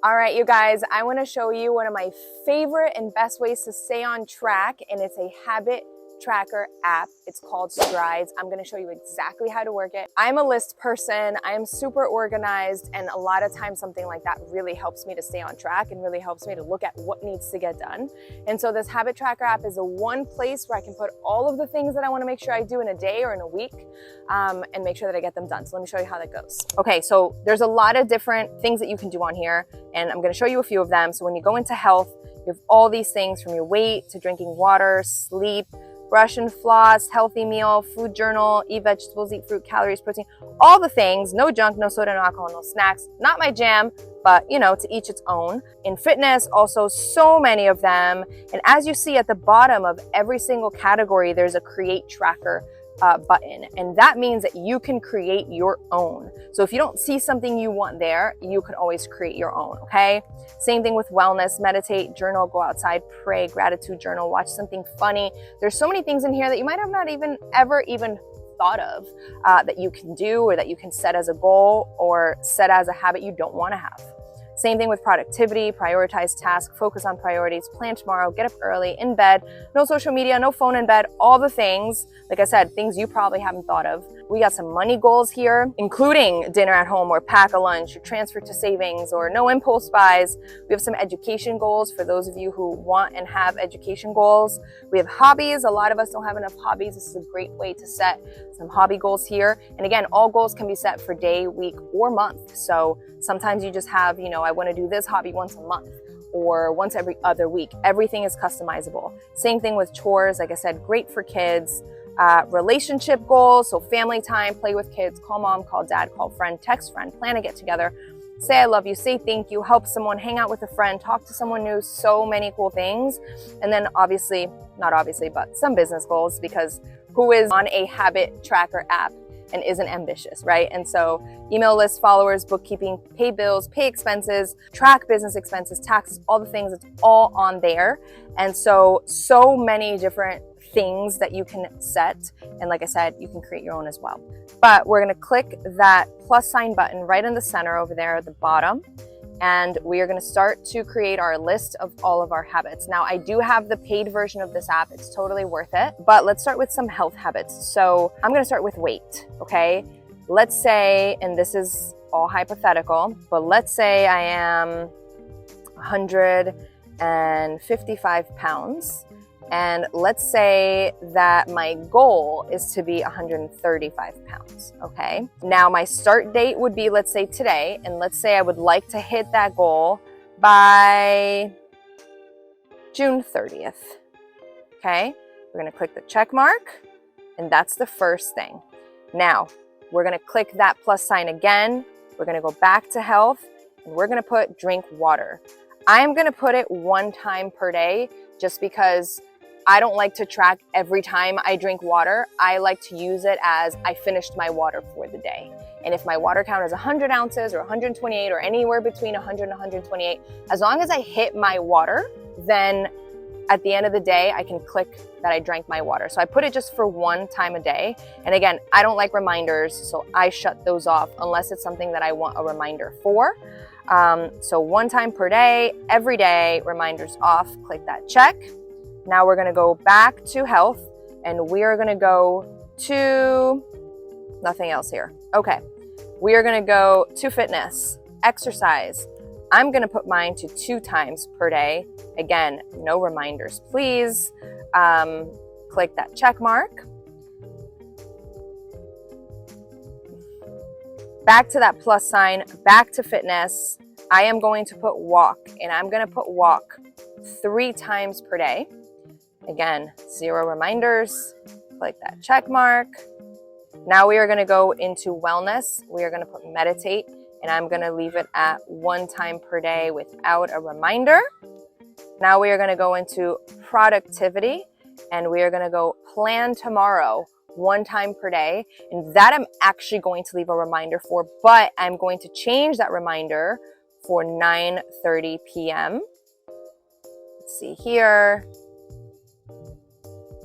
All right, you guys, I want to show you one of my favorite and best ways to stay on track, and it's a habit tracker app. It's called Strides. I'm going to show you exactly how to work it. I'm a list person. I am super organized, and a lot of times something like that really helps me to stay on track and really helps me to look at what needs to get done. And so this habit tracker app is the one place where I can put all of the things that I want to make sure I do in a day or in a week, and make sure that I get them done. So let me show you how that goes. Okay, so there's a lot of different things that you can do on here, and I'm going to show you a few of them. So when you go into health, you have all these things from your weight to drinking water, sleep, brush and floss, healthy meal, food journal, eat vegetables, eat fruit, calories, protein, all the things. No junk, no soda, no alcohol, no snacks. Not my jam, but you know, to each its own. In fitness, also so many of them. And as you see at the bottom of every single category, there's a create tracker button, and that means that you can create your own. So if you don't see something you want there, you can always create your own. Okay, same thing with wellness: meditate, journal, go outside, pray, gratitude journal, watch something funny. There's so many things in here that you might have not ever even thought of that you can do, or that you can set as a goal or set as a habit you don't want to have. Same thing with productivity: prioritize tasks, focus on priorities, plan tomorrow, get up early, in bed, no social media, no phone in bed, all the things. Like I said, things you probably haven't thought of. We got some money goals here, including dinner at home or pack a lunch or transfer to savings or no impulse buys. We have some education goals for those of you who want and have education goals. We have hobbies. A lot of us don't have enough hobbies. This is a great way to set some hobby goals here. And again, all goals can be set for day, week, or month. So sometimes you just have, I want to do this hobby once a month or once every other week. Everything is customizable. Same thing with chores. Like I said, great for kids. Relationship goals, so family time, play with kids, call mom, call dad, call friend, text friend, plan to get together, say I love you, say thank you, help someone, hang out with a friend, talk to someone new. So many cool things. And then not obviously, but some business goals, because who is on a habit tracker app and isn't ambitious, right? And so email list, followers, bookkeeping, pay bills, pay expenses, track business expenses, taxes, all the things, it's all on there. And so many different things that you can set. And like I said, you can create your own as well. But we're gonna click that plus sign button right in the center over there at the bottom. And we are gonna start to create our list of all of our habits. Now, I do have the paid version of this app. It's totally worth it. But let's start with some health habits. So I'm gonna start with weight, okay? Let's say, and this is all hypothetical, but let's say I am 155 pounds. And let's say that my goal is to be 135 pounds, okay? Now my start date would be, let's say today, and let's say I would like to hit that goal by June 30th, okay? We're gonna click the check mark, and that's the first thing. Now, we're gonna click that plus sign again. We're gonna go back to health, and we're gonna put drink water. I'm gonna put it one time per day, just because I don't like to track every time I drink water. I like to use it as I finished my water for the day. And if my water count is 100 ounces or 128 or anywhere between 100 and 128, as long as I hit my water, then at the end of the day, I can click that I drank my water. So I put it just for one time a day. And again, I don't like reminders, so I shut those off unless it's something that I want a reminder for. So one time per day, every day, reminders off, click that check. Now we're gonna go back to health, and we are gonna go to nothing else here. Okay, we are gonna go to fitness, exercise. I'm gonna put mine to 2 times per day. Again, no reminders, please. Click that check mark. Back to that plus sign, back to fitness. I am going to put walk, and I'm gonna put walk 3 times per day. Again, 0 reminders, click that check mark. Now we are gonna go into wellness. We are gonna put meditate, and I'm gonna leave it at 1 time per day without a reminder. Now we are gonna go into productivity, and we are gonna go plan tomorrow 1 time per day. And that I'm actually going to leave a reminder for, but I'm going to change that reminder for 9:30 p.m. Let's see here.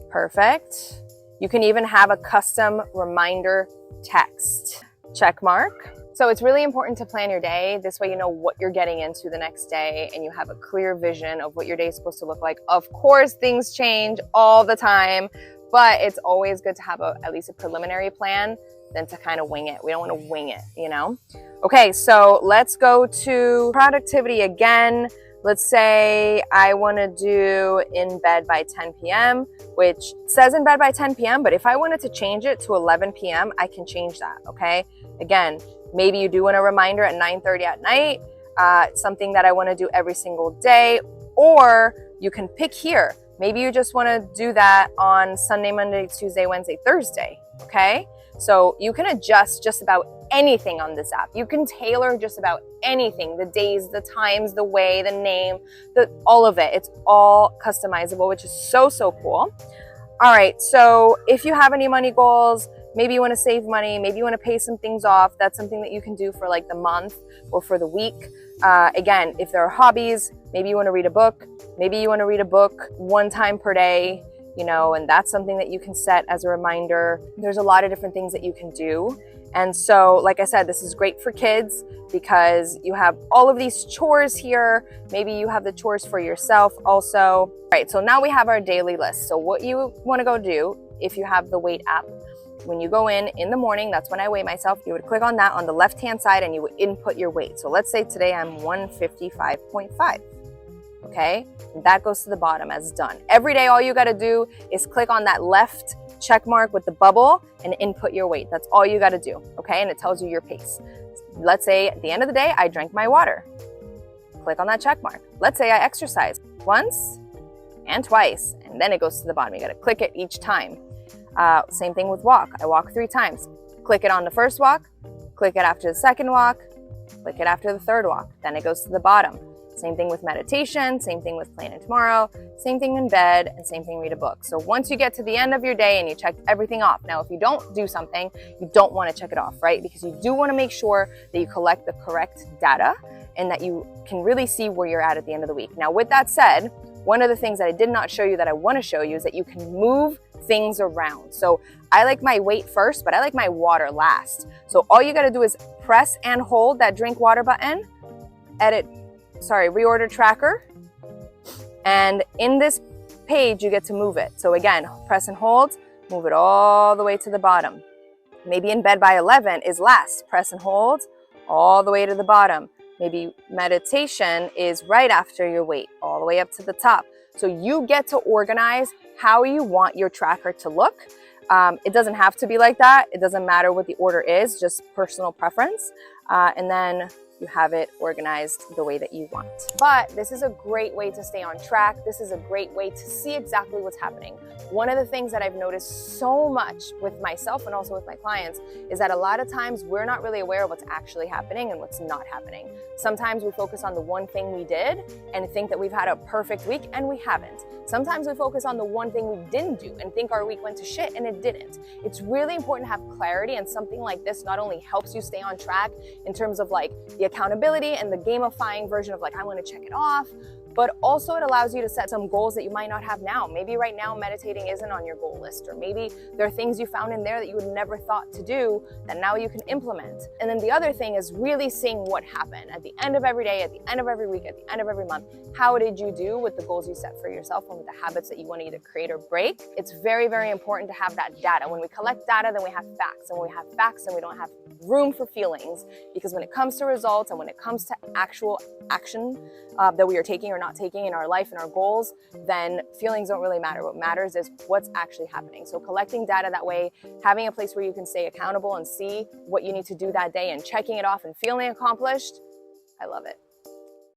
Perfect. You can even have a custom reminder text. Check mark. So it's really important to plan your day. This way you know what you're getting into the next day and you have a clear vision of what your day is supposed to look like. Of course, things change all the time, but it's always good to have at least a preliminary plan than to kind of wing it. We don't want to wing it, you know? Okay, so let's go to productivity again. Let's say I want to do in bed by 10 p.m., which says in bed by 10 p.m., but if I wanted to change it to 11 p.m., I can change that, okay? Again, maybe you do want a reminder at 9:30 at night, something that I want to do every single day, or you can pick here. Maybe you just want to do that on Sunday, Monday, Tuesday, Wednesday, Thursday, okay? So you can adjust just about anything on this app. You can tailor just about anything, the days, the times, the way, the name, all of it. It's all customizable, which is so, so cool. All right, so if you have any money goals, maybe you want to save money, maybe you want to pay some things off, that's something that you can do for like the month or for the week. Again, if there are hobbies, maybe you want to read a book, maybe you want to read a book 1 time per day, you know, and that's something that you can set as a reminder. There's a lot of different things that you can do. And so, like I said, this is great for kids because you have all of these chores here. Maybe you have the chores for yourself also. All right, so now we have our daily list. So what you want to go do if you have the weight app, when you go in the morning, that's when I weigh myself, you would click on that on the left-hand side and you would input your weight. So let's say today I'm 155.5. Okay, and that goes to the bottom as done. Every day, all you got to do is click on that left check mark with the bubble and input your weight. That's all you got to do. Okay, and it tells you your pace. Let's say at the end of the day, I drank my water. Click on that check mark. Let's say I exercised once and twice, and then it goes to the bottom. You got to click it each time. Same thing with walk. I walk 3 times. Click it on the first walk, click it after the second walk, click it after the third walk. Then it goes to the bottom. Same thing with meditation, same thing with planning tomorrow, same thing in bed, and same thing read a book. So once you get to the end of your day and you checked everything off, now if you don't do something, you don't want to check it off, right? Because you do want to make sure that you collect the correct data and that you can really see where you're at the end of the week. Now with that said, one of the things that I did not show you that I want to show you is that you can move things around. So I like my weight first, but I like my water last. So all you got to do is press and hold that drink water button, reorder tracker. And in this page, you get to move it. So again, press and hold, move it all the way to the bottom. Maybe in bed by 11 is last. Press and hold all the way to the bottom. Maybe meditation is right after your weight, all the way up to the top. So you get to organize how you want your tracker to look. It doesn't have to be like that. It doesn't matter what the order is, just personal preference. And then you have it organized the way that you want. But this is a great way to stay on track. This is a great way to see exactly what's happening. One of the things that I've noticed so much with myself and also with my clients is that a lot of times we're not really aware of what's actually happening and what's not happening. Sometimes we focus on the one thing we did and think that we've had a perfect week, and we haven't. Sometimes we focus on the one thing we didn't do and think our week went to shit, and it didn't. It's really important to have clarity, and something like this not only helps you stay on track in terms of like the accountability and the gamifying version of like, I want to check it off, but also it allows you to set some goals that you might not have now. Maybe right now meditating isn't on your goal list, or maybe there are things you found in there that you would never thought to do that now you can implement. And then the other thing is really seeing what happened at the end of every day, at the end of every week, at the end of every month. How did you do with the goals you set for yourself and with the habits that you want to either create or break? It's very, very important to have that data. When we collect data, then we have facts. And when we have facts, then we don't have room for feelings, because when it comes to results and when it comes to actual action that we are taking or not taking in our life and our goals, then feelings don't really matter. What matters is what's actually happening. So collecting data that way, having a place where you can stay accountable and see what you need to do that day and checking it off and feeling accomplished, I love it.